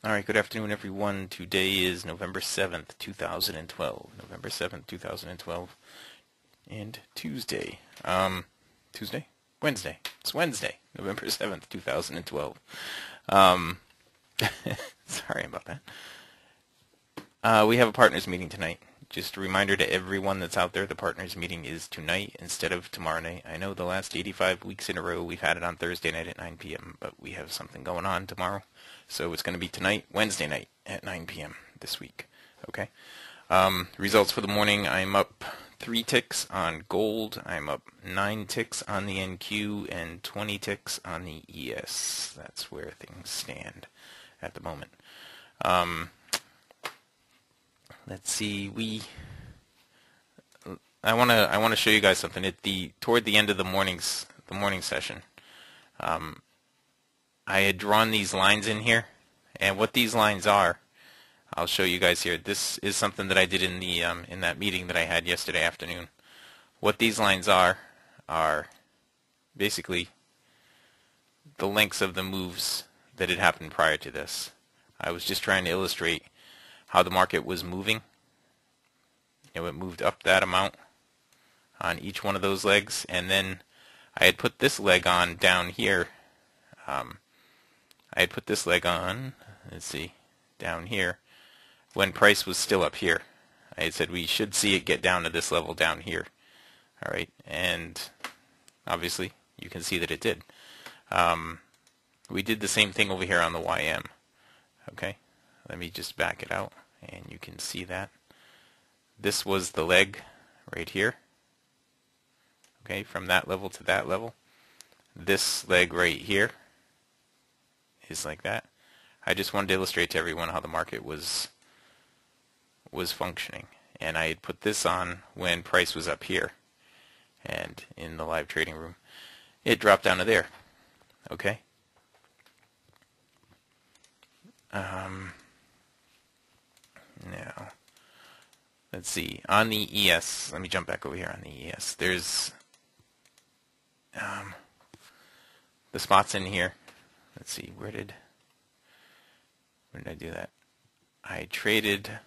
Alright, good afternoon everyone. Today is November 7th, 2012. November 7th, 2012. And Tuesday. Tuesday? Wednesday. It's Wednesday, November 7th, 2012. Sorry about that. We have a partners meeting tonight. Just a reminder to everyone that's out there, the partners meeting is tonight instead of tomorrow night. I know the last 85 weeks in a row we've had it on Thursday night at 9 p.m., but we have something going on tomorrow. So it's going to be tonight, Wednesday night at 9 p.m. this week. Okay. Results for the morning, I'm up 3 ticks on gold. I'm up 9 ticks on the NQ and 20 ticks on the ES. That's where things stand at the moment. Let's see. I want to show you guys something. Toward the end of the morning session, I had drawn these lines in here, and what these lines are, I'll show you guys here. This is something that I did in the in that meeting that I had yesterday afternoon. What these lines are basically the lengths of the moves that had happened prior to this. I was just trying to illustrate how the market was moving. It moved up that amount on each one of those legs, and then I had put this leg on down here. I had put this leg on, let's see, down here, when price was still up here. I had said we should see it get down to this level down here. Alright, and obviously you can see that it did. We did the same thing over here on the YM. Okay, let me just back it out, and you can see that. This was the leg right here. Okay, from that level to that level. This leg right here is like that. I just wanted to illustrate to everyone how the market was functioning, and I had put this on when price was up here, and in the live trading room it dropped down to there. Okay. Now let's see, on the ES, let me jump back over here on the ES. There's the spots in here. Let's see, where did I do that? I traded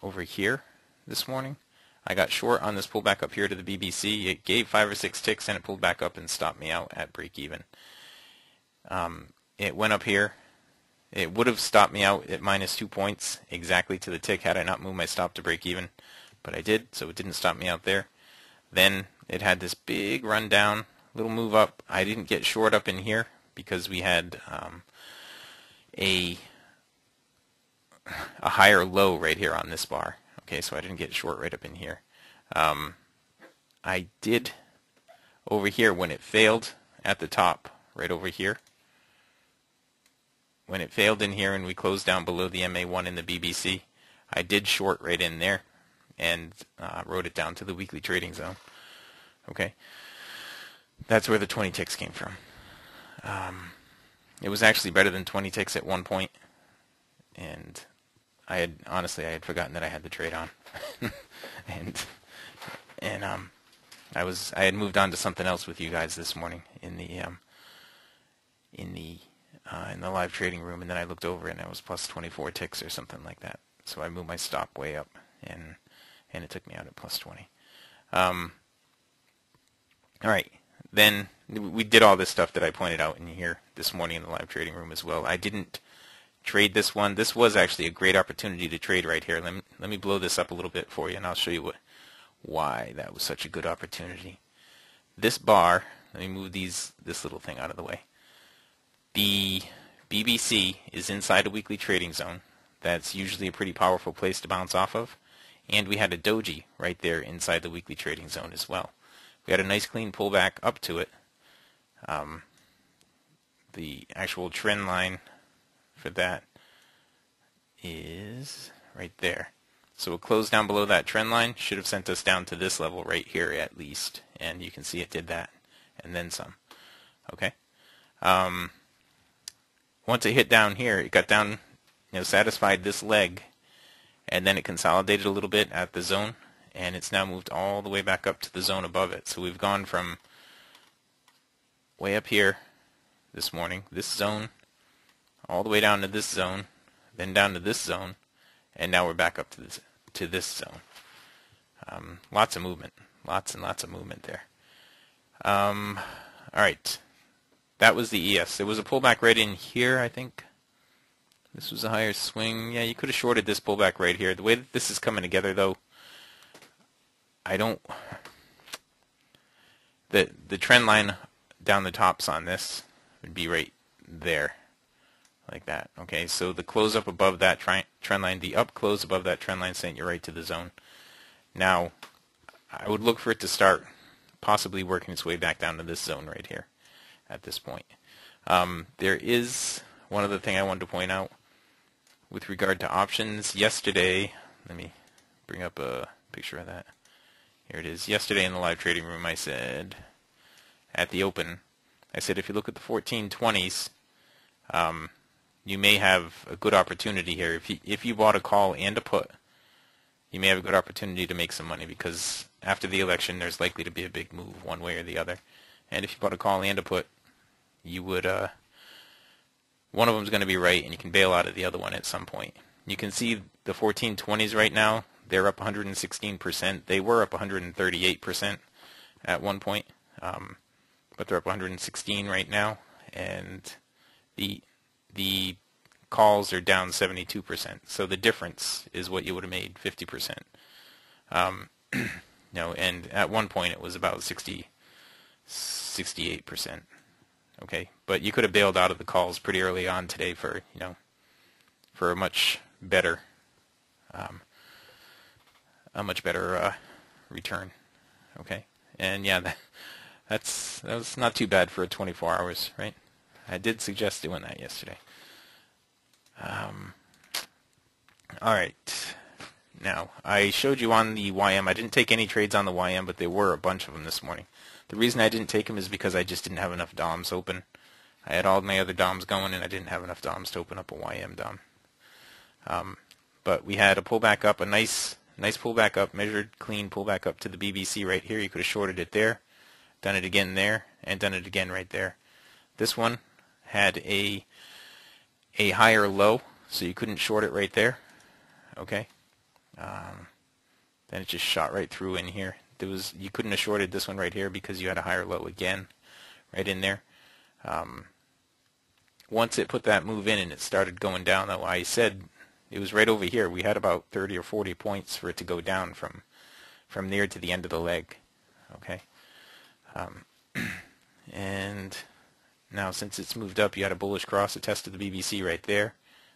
over here this morning. I got short on this pullback up here to the BBC. It gave 5 or 6 ticks and it pulled back up and stopped me out at break even. It went up here. It would have stopped me out at -2 points exactly to the tick had I not moved my stop to break even, but I did, so it didn't stop me out there. Then it had this big run down, little move up. I didn't get short up in here because we had a higher low right here on this bar. Okay, so I didn't get short right up in here. I did over here when it failed at the top, right over here. When it failed in here and we closed down below the MA1 in the BBC, I did short right in there and wrote it down to the weekly trading zone. Okay, that's where the 20 ticks came from. It was actually better than 20 ticks at one point, and I had forgotten that I had the trade on, and I had moved on to something else with you guys this morning in the live trading room, and then I looked over and it was plus 24 ticks or something like that. So I moved my stop way up, and it took me out at plus 20. All right, then we did all this stuff that I pointed out in here this morning in the live trading room as well. I didn't trade this one. This was actually a great opportunity to trade right here. Let me blow this up a little bit for you, and I'll show you why that was such a good opportunity. This bar, let me move this little thing out of the way. The BBC is inside a weekly trading zone. That's usually a pretty powerful place to bounce off of. And we had a doji right there inside the weekly trading zone as well. We had a nice clean pullback up to it. The actual trend line for that is right there. So it closed down below that trend line. Should have sent us down to this level right here at least. And you can see it did that. And then some. Okay. Once it hit down here, it got down, satisfied this leg, and then it consolidated a little bit at the zone, and it's now moved all the way back up to the zone above it. So we've gone from way up here this morning, this zone, all the way down to this zone, then down to this zone, and now we're back up to this zone. Lots of movement, lots and lots of movement there. All right, that was the ES. There was a pullback right in here, I think. This was a higher swing. Yeah, you could have shorted this pullback right here. The way that this is coming together, though, I don't. The trend line down the tops on this would be right there, like that. Okay, so the close up above that trend line, the up close above that trend line sent you right to the zone. Now, I would look for it to start possibly working its way back down to this zone right here at this point. There is one other thing I wanted to point out with regard to options. Yesterday, let me bring up a picture of that. Here it is. Yesterday in the live trading room, I said, at the open, I said if you look at the 1420s, you may have a good opportunity here. If you bought a call and a put, you may have a good opportunity to make some money, because after the election there's likely to be a big move one way or the other. And if you bought a call and a put, you would one of them is going to be right, and you can bail out of the other one at some point. You can see the 1420s right now, they're up 116%. They were up 138% at one point, but they're up 116 right now, and the calls are down 72%. So the difference is what you would have made 50%. No, and at one point it was about 68%. Okay, but you could have bailed out of the calls pretty early on today for for a much better return. Okay, and yeah, that was not too bad for 24 hours, right? I did suggest doing that yesterday. All right. Now, I showed you on the YM. I didn't take any trades on the YM, but there were a bunch of them this morning. The reason I didn't take them is because I just didn't have enough DOMs open. I had all my other DOMs going, and I didn't have enough DOMs to open up a YM DOM. But we had a pullback up, a nice pullback up, measured, clean pullback up to the BBC right here. You could have shorted it there, done it again there, and done it again right there. This one had a higher low, so you couldn't short it right there. Okay. Then it just shot right through in here. You couldn't have shorted this one right here because you had a higher low again right in there. Once it put that move in and it started going down, though, I said it was right over here. We had about 30 or 40 points for it to go down from there to the end of the leg. Okay. And now since it's moved up, you had a bullish cross, a test of the BBC right there,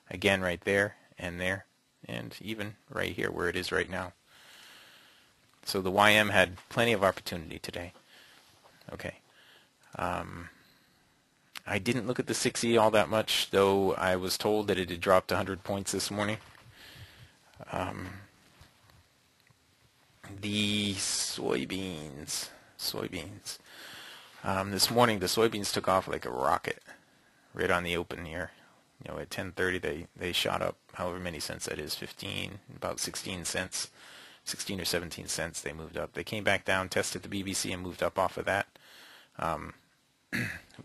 again right there, and even right here where it is right now. So the YM had plenty of opportunity today. Okay. I didn't look at the 6E all that much, though I was told that it had dropped 100 points this morning. The soybeans. This morning the soybeans took off like a rocket right on the open here. At 10:30 they shot up however many cents that is, about 16 cents. 16 or 17 cents they moved up. They came back down, tested the BBC, and moved up off of that.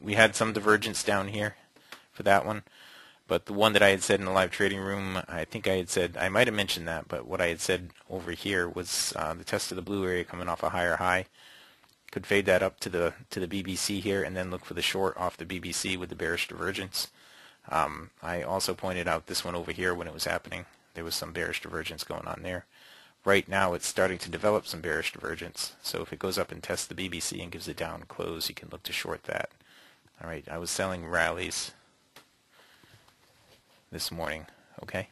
We had some divergence down here for that one, but the one that I had said in the live trading room, I think I had said, I might have mentioned that, but what I had said over here was the test of the blue area coming off a higher high. Could fade that up to the BBC here, and then look for the short off the BBC with the bearish divergence. I also pointed out this one over here when it was happening. There was some bearish divergence going on there. Right now it's starting to develop some bearish divergence. So if it goes up and tests the BBC and gives a down close, you can look to short that. All right, I was selling rallies this morning. Okay.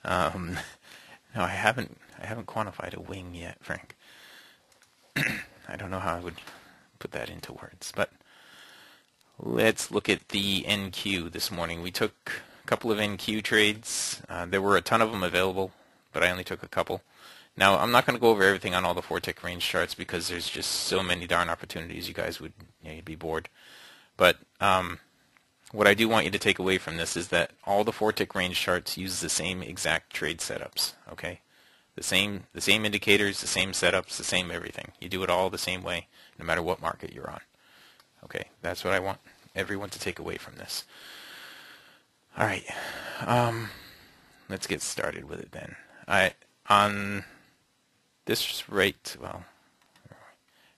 No, I haven't quantified a wing yet, Frank. I don't know how I would put that into words, but let's look at the NQ this morning. We took a couple of NQ trades. There were a ton of them available, but I only took a couple. Now, I'm not going to go over everything on all the 4-tick range charts because there's just so many darn opportunities you guys would you'd be bored. But what I do want you to take away from this is that all the 4-tick range charts use the same exact trade setups. Okay, the same indicators, the same setups, the same everything. You do it all the same way, no matter what market you're on. Okay, that's what I want everyone to take away from this. All right, let's get started with it then. On this rate, well,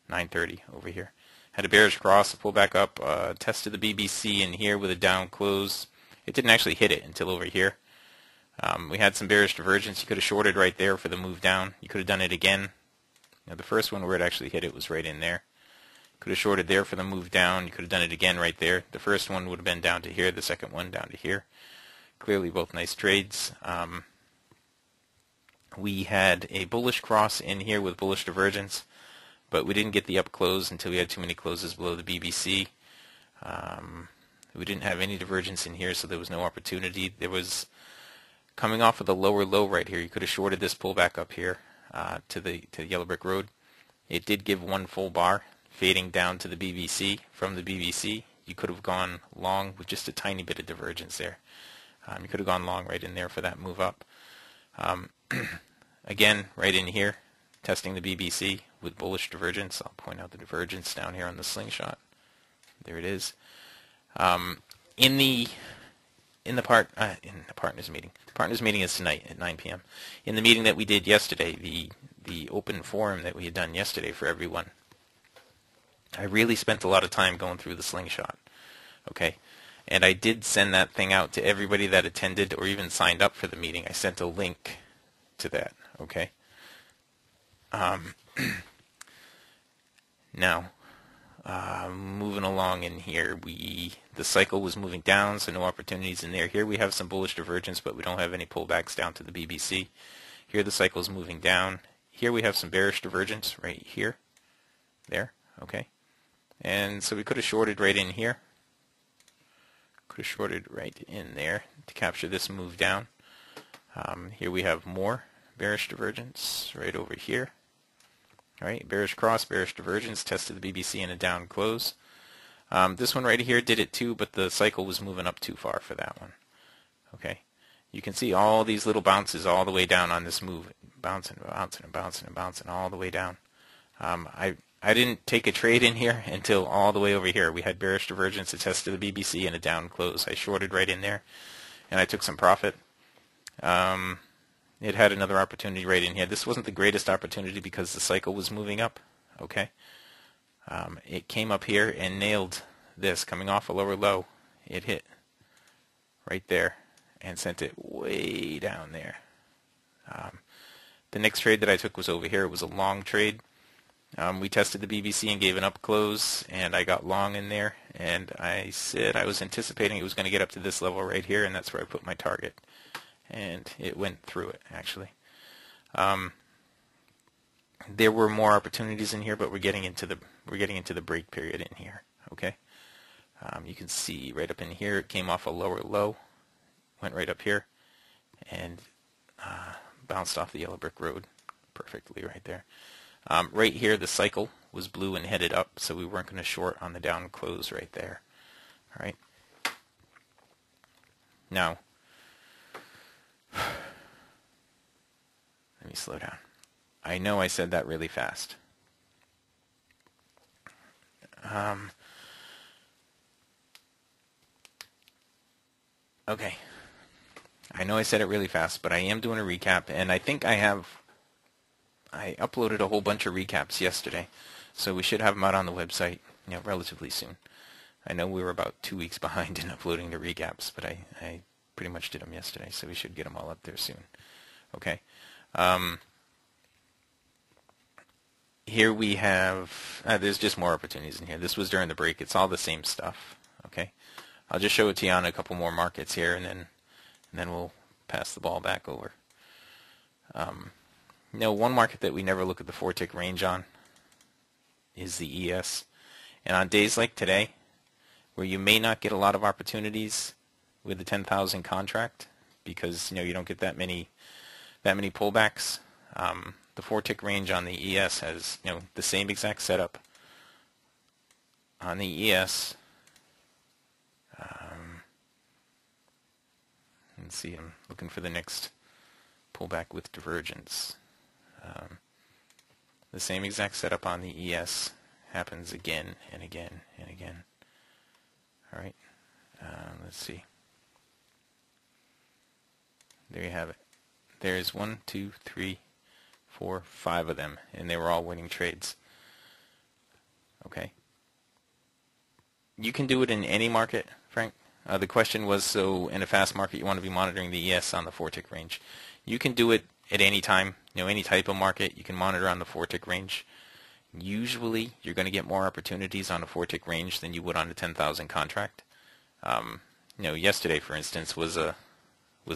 9:30 over here, had a bearish cross, a pull back up, tested the BBC in here with a down close. It didn't actually hit it until over here. We had some bearish divergence. You could have shorted right there for the move down. You could have done it again. Now, the first one where it actually hit it was right in there. Could have shorted there for the move down. You could have done it again right there. The first one would have been down to here. The second one down to here. Clearly both nice trades. We had a bullish cross in here with bullish divergence, but we didn't get the up close until we had too many closes below the BBC. We didn't have any divergence in here, so there was no opportunity. There was, coming off of the lower low right here, you could have shorted this pullback up here to the Yellow Brick Road. It did give one full bar, fading down to the BBC. From the BBC, you could have gone long with just a tiny bit of divergence there. You could have gone long right in there for that move up. Again, right in here, testing the BBC with bullish divergence. I'll point out the divergence down here on the slingshot. There it is. In the partners meeting. The partners meeting is tonight at 9 p.m. In the meeting that we did yesterday, the open forum that we had done yesterday for everyone, I really spent a lot of time going through the slingshot. Okay, and I did send that thing out to everybody that attended or even signed up for the meeting. I sent a link to that. Okay. Now, moving along in here, the cycle was moving down, so no opportunities in there. Here we have some bullish divergence, but we don't have any pullbacks down to the BBC. Here the cycle is moving down. Here we have some bearish divergence right here, there, okay. And so we could have shorted right in here. Could have shorted right in there to capture this move down. Here we have more bearish divergence right over here. All right, bearish cross, bearish divergence, tested the BBC in a down close. This one right here did it too, but the cycle was moving up too far for that one. Okay, you can see all these little bounces all the way down on this move, bouncing, bouncing, and bouncing, and bouncing all the way down. I didn't take a trade in here until all the way over here. We had bearish divergence, it tested the BBC in a down close. I shorted right in there, and I took some profit. It had another opportunity right in here. This wasn't the greatest opportunity because the cycle was moving up. Okay, it came up here and nailed this coming off a lower low. It hit right there and sent it way down there. The next trade that I took was over here. It was a long trade. We tested the BBC and gave an up close, and I got long in there, and I said I was anticipating it was going to get up to this level right here, and that's where I put my target. And it went through it, actually. There were more opportunities in here, but we're getting into the break period in here. Okay, you can see right up in here it came off a lower low, went right up here, and bounced off the Yellow Brick Road perfectly right there. Right here the cycle was blue and headed up, so we weren't going to short on the down close right there. All right. Now, let me slow down. I know I said that really fast. Okay. I know I said it really fast, but I am doing a recap, and I think I uploaded a whole bunch of recaps yesterday, so we should have them out on the website, relatively soon. I know we were about 2 weeks behind in uploading the recaps, but I pretty much did them yesterday, so we should get them all up there soon. Okay. Here we have, there's just more opportunities in here. This was during the break. It's all the same stuff. Okay. I'll just show it to you on a couple more markets here, and then we'll pass the ball back over. One market that we never look at the 4-tick range on is the ES. And on days like today, where you may not get a lot of opportunities with the 10,000 contract, because you don't get that many pullbacks, the 4-tick range on the ES has the same exact setup. On the ES, let's see, I'm looking for the next pullback with divergence. The same exact setup on the ES happens again and again and again. All right, let's see. There you have it. There's 1, 2, 3, 4, 5 of them, and they were all winning trades. Okay. You can do it in any market, Frank. The question was, so in a fast market, you want to be monitoring the ES on the 4-tick range. You can do it at any time, any type of market. You can monitor on the 4-tick range. Usually, you're going to get more opportunities on a 4-tick range than you would on a 10,000 contract. Yesterday, for instance, was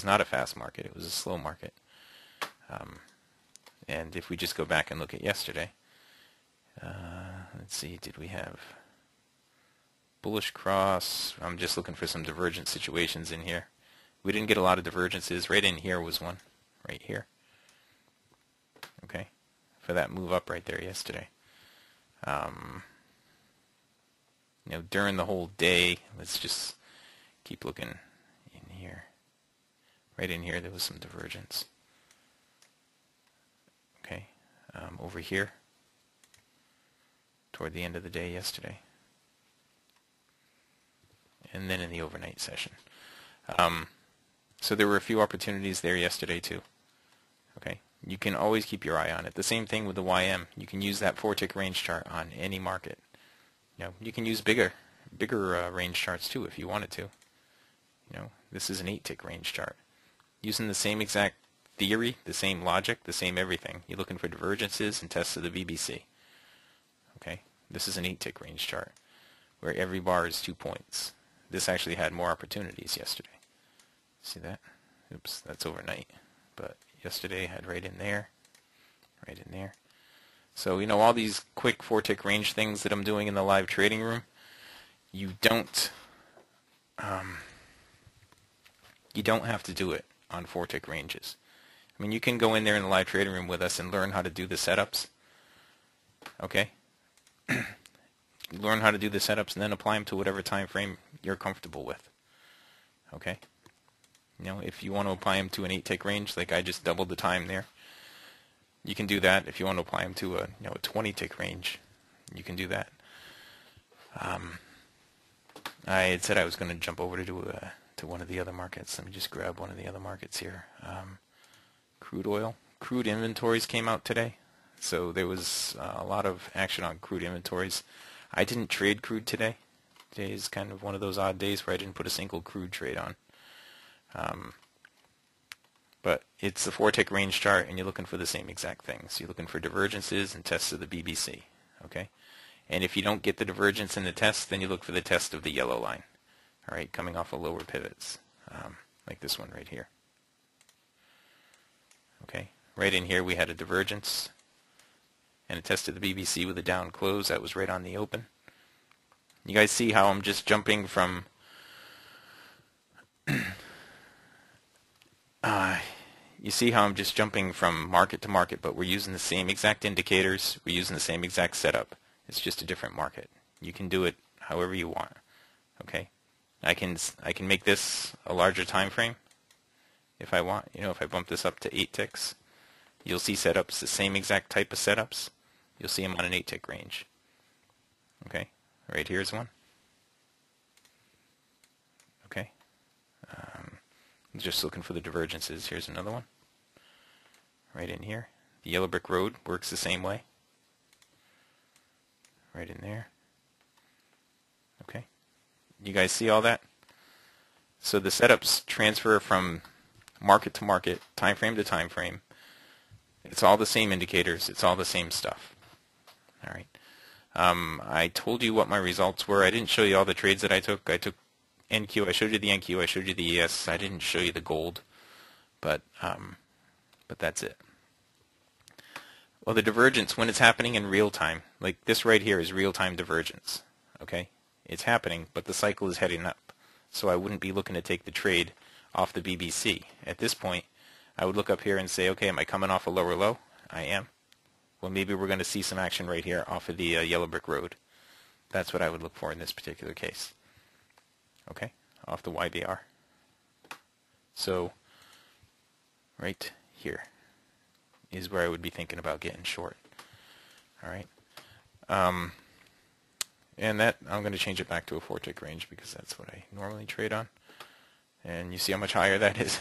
not a fast market. It was a slow market. And if we just go back and look at yesterday, let's see, did we have bullish cross? I'm just looking for some divergent situations in here. We didn't get a lot of divergences. Right in here was one, right here. Okay, for that move up right there yesterday. During the whole day, let's just keep looking in here. Right in here, there was some divergence. Okay, over here, toward the end of the day yesterday. And then in the overnight session. So there were a few opportunities there yesterday too. Okay, you can always keep your eye on it. The same thing with the YM. You can use that 4-tick range chart on any market. You can use bigger range charts too if you wanted to. This is an 8-tick range chart. Using the same exact theory, the same logic, the same everything. You're looking for divergences and tests of the BBC. Okay, this is an 8-tick range chart where every bar is 2 points. This actually had more opportunities yesterday. See that? Oops, that's overnight. But yesterday had right in there, right in there. So, all these quick 4-tick range things that I'm doing in the live trading room, you don't have to do it on 4-tick ranges. I mean, you can go in there in the live trading room with us and learn how to do the setups. Okay? Learn how to do the setups and then apply them to whatever time frame you're comfortable with. Okay? If you want to apply them to an 8-tick range, like I just doubled the time there, you can do that. If you want to apply them to a 20-tick range, you can do that. I had said I was going to jump over to one of the other markets. Let me just grab one of the other markets here. Crude oil. Crude inventories came out today. So there was a lot of action on crude inventories. I didn't trade crude today. Today is kind of one of those odd days where I didn't put a single crude trade on. But it's the 4-tick range chart, and you're looking for the same exact things. You're looking for divergences and tests of the BBC. Okay? And if you don't get the divergence in the test, then you look for the test of the yellow line. All right, coming off of lower pivots, like this one right here. Okay, right in here we had a divergence and a test of the BBC with a down close. That was right on the open. You guys see how I'm just jumping from you see how I'm just jumping from market to market, but we're using the same exact indicators. We're using the same exact setup. It's just a different market. You can do it however you want. Okay, I can make this a larger time frame if I want. If I bump this up to 8 ticks, you'll see setups, the same exact type of setups. You'll see them on an 8-tick range. Okay, right here's one. Okay, I'm just looking for the divergences. Here's another one. Right in here. The yellow brick road works the same way. Right in there. Okay, you guys see all that? So the setups transfer from market to market, time frame to time frame. It's all the same indicators. It's all the same stuff. All right. I told you what my results were. I didn't show you all the trades that I took. I took NQ. I showed you the NQ. I showed you the ES. I didn't show you the gold, but that's it. Well, the divergence, when it's happening in real time, like this right here is real-time divergence. Okay, it's happening, but the cycle is heading up. So I wouldn't be looking to take the trade off the BBC. At this point, I would look up here and say, okay, am I coming off a lower low? I am. Well, maybe we're going to see some action right here off of the yellow brick road. That's what I would look for in this particular case. Okay, off the YBR. So right here is where I would be thinking about getting short. All right. And that, I'm going to change it back to a 4-tick range because that's what I normally trade on. And you see how much higher that is?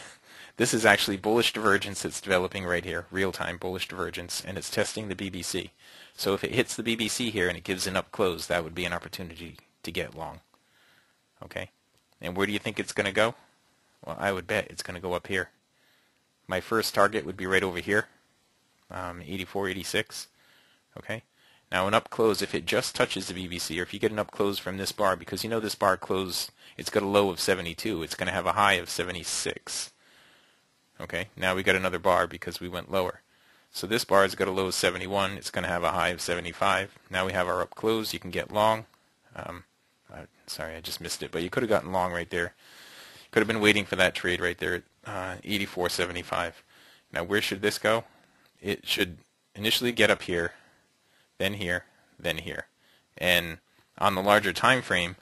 This is actually bullish divergence that's developing right here, real-time bullish divergence, and it's testing the BBC. So if it hits the BBC here and it gives an up close, that would be an opportunity to get long. Okay? And where do you think it's going to go? Well, I would bet it's going to go up here. My first target would be right over here, 84, 86. Okay? Now an up close, if it just touches the BBC, or if you get an up close from this bar, because you know this bar close, it's got a low of 72. It's going to have a high of 76. Okay? Now we got another bar because we went lower. So this bar has got a low of 71. It's going to have a high of 75. Now we have our up close. You can get long. Sorry, I just missed it, but you could have gotten long right there. Could have been waiting for that trade right there at 84.75. Now where should this go? It should initially get up here, then here, then here. And on the larger time frame,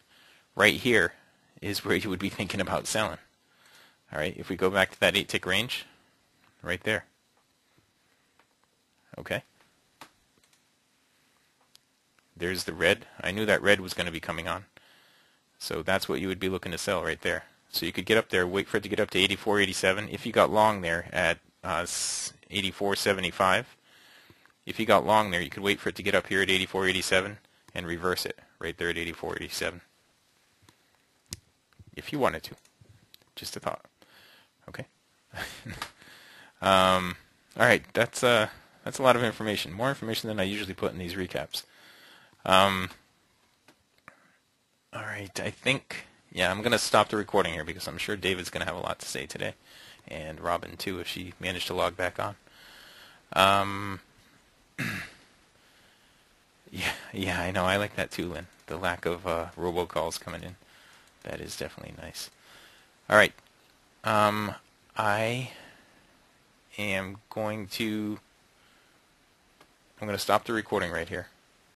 right here is where you would be thinking about selling. All right, if we go back to that 8-tick range, right there. Okay. There's the red. I knew that red was going to be coming on. So that's what you would be looking to sell right there. So you could get up there, wait for it to get up to 84, 87. If you got long there at 84.75, if you got long there, you could wait for it to get up here at 84, 87 and reverse it right there at 84, 87. If you wanted to. Just a thought. Okay. All right, that's a lot of information. More information than I usually put in these recaps. All right, I think, yeah, I'm going to stop the recording here because I'm sure David's going to have a lot to say today, and Robin too if she managed to log back on. Yeah, I know. I like that too, Lynn. The lack of robocalls coming in. That is definitely nice. All right. I am going to stop the recording right here.